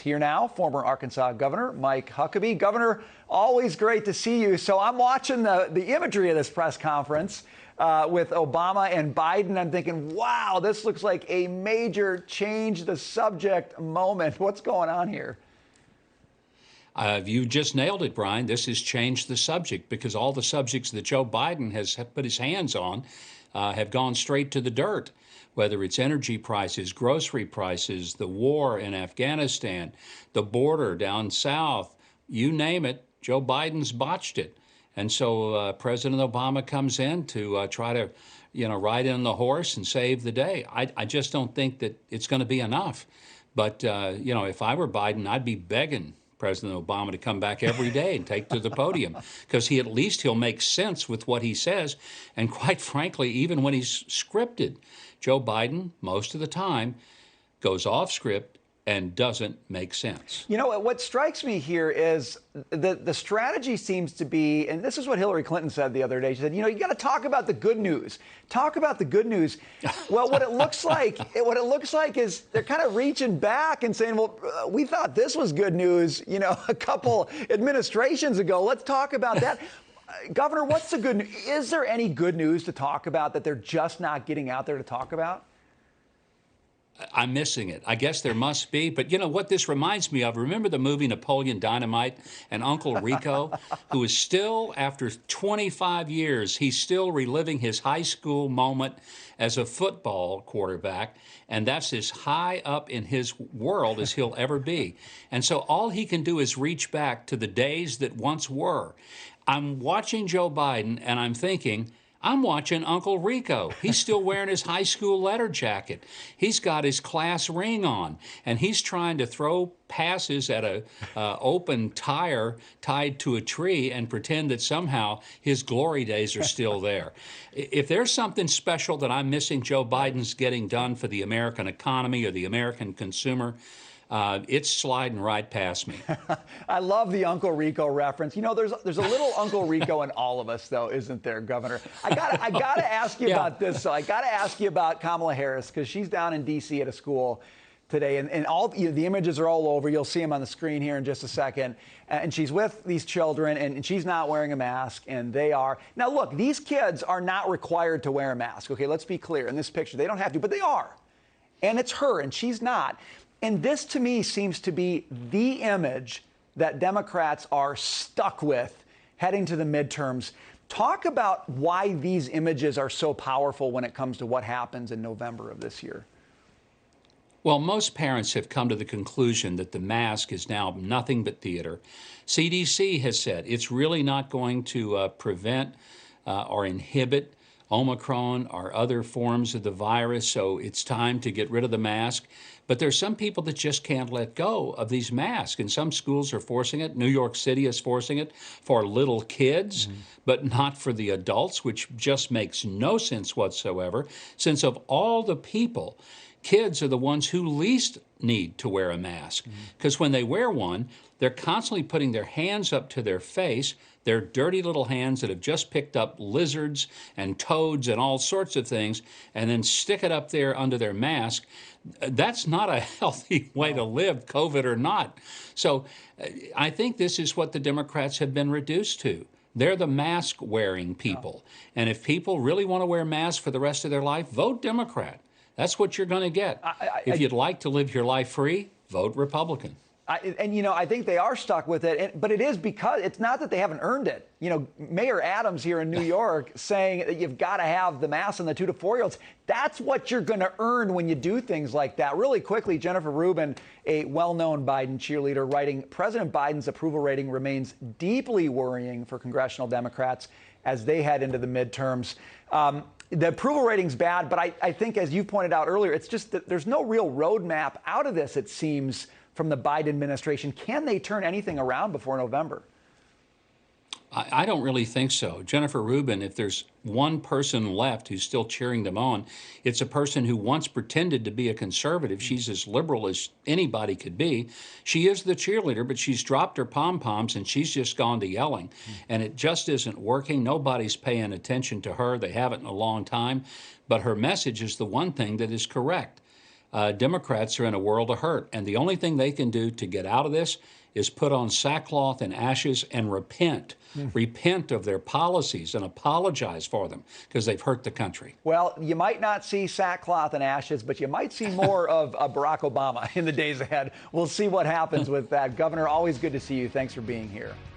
Here now, former Arkansas Governor Mike Huckabee. Governor, always great to see you. So I'm watching the imagery of this press conference with Obama and Biden. I'm thinking, wow, this looks like a major change the subject moment. What's going on here? You just nailed it, Brian. This has changed the subject because all the subjects that Joe Biden has put his hands on have gone straight to the dirt, whether it's energy prices, grocery prices, the war in Afghanistan, the border down south, you name it, Joe Biden's botched it. And so President Obama comes in to try to, ride in the horse and save the day. I just don't think that it's going to be enough. But, if I were Biden, I'd be begging President Obama to come back every day and take to the podium, because he'll make sense with what he says. And quite frankly, even when he's scripted, Joe Biden, most of the time, goes off script and doesn't make sense. You know, what strikes me here is the strategy seems to be, and this is what Hillary Clinton said the other day. She said, you got to talk about the good news. Talk about the good news. Well, what it looks like is they're kind of reaching back and saying, well, we thought this was good news, a couple administrations ago. Let's talk about that. Governor, what's the good news? Is there any good news to talk about that they're just not getting out there to talk about? I'm missing it. I guess there must be. But you know what this reminds me of? Remember the movie Napoleon Dynamite and Uncle Rico, who is still, after 25 years, he's still reliving his high school moment as a football quarterback. And that's as high up in his world as he'll ever be. And so all he can do is reach back to the days that once were. I'm watching Joe Biden and I'm thinking, I'm watching Uncle Rico. He's still wearing his high school letter jacket. He's got his class ring on, and he's trying to throw passes at a open tire tied to a tree and pretend that somehow his glory days are still there. If there's something special that I'm missing Joe Biden's getting done for the American economy or the American consumer, it's sliding right past me. I love the Uncle Rico reference. There's a little Uncle Rico in all of us, though, isn't there, Governor? I gotta ask you about this. So I gotta ask you about Kamala Harris, because she's down in D.C. at a school today, and all the images are all over. You'll see them on the screen here in just a second. And she's with these children, and she's not wearing a mask, and they are. Now, look, these kids are not required to wear a mask. Okay, let's be clear. In this picture, they don't have to, but they are. And it's her, and she's not. And this, to me, seems to be the image that Democrats are stuck with heading to the midterms. Talk about why these images are so powerful when it comes to what happens in November of this year. Well, most parents have come to the conclusion that the mask is now nothing but theater. CDC has said it's really not going to prevent or inhibit Omicron or other forms of the virus, so it's time to get rid of the mask. But there's some people that just can't let go of these masks, and some schools are forcing it. New York City is forcing it for little kids, but not for the adults, which just makes no sense whatsoever, since of all the people, kids are the ones who least need to wear a mask, because when they wear one, they're constantly putting their hands up to their face, their dirty little hands that have just picked up lizards and toads and all sorts of things, and then stick it up there under their mask. That's not a healthy way to live, COVID or not. So I think this is what the Democrats have been reduced to. They're the mask-wearing people. And if people really want to wear masks for the rest of their life, vote Democrat. That's what you're going to get. If you'd like to live your life free, vote Republican. I think they are stuck with it, but it is because it's not that they haven't earned it. Mayor Adams here in New York saying that you've got to have the mask on the 2 to 4-year-olds. That's what you're going to earn when you do things like that. Really quickly, Jennifer Rubin, a well-known Biden cheerleader, writing, President Biden's approval rating remains deeply worrying for congressional Democrats as they head into the midterms. The approval rating's bad, but I think, as you pointed out earlier, it's just that there's no real roadmap out of this, it seems, from the Biden administration. Can they turn anything around before November? I don't really think so. Jennifer Rubin, if there's one person left who's still cheering them on, it's a person who once pretended to be a conservative. She's as liberal as anybody could be. She is the cheerleader, but she's dropped her pom-poms and she's just gone to yelling. And it just isn't working. Nobody's paying attention to her. They haven't in a long time. But her message is the one thing that is correct. Democrats are in a world of hurt. And the only thing they can do to get out of this is put on sackcloth and ashes and repent. Repent of their policies and apologize for them, because they've hurt the country. Well, you might not see sackcloth and ashes, but you might see more of Barack Obama in the days ahead. We'll see what happens with that. Governor, always good to see you. Thanks for being here.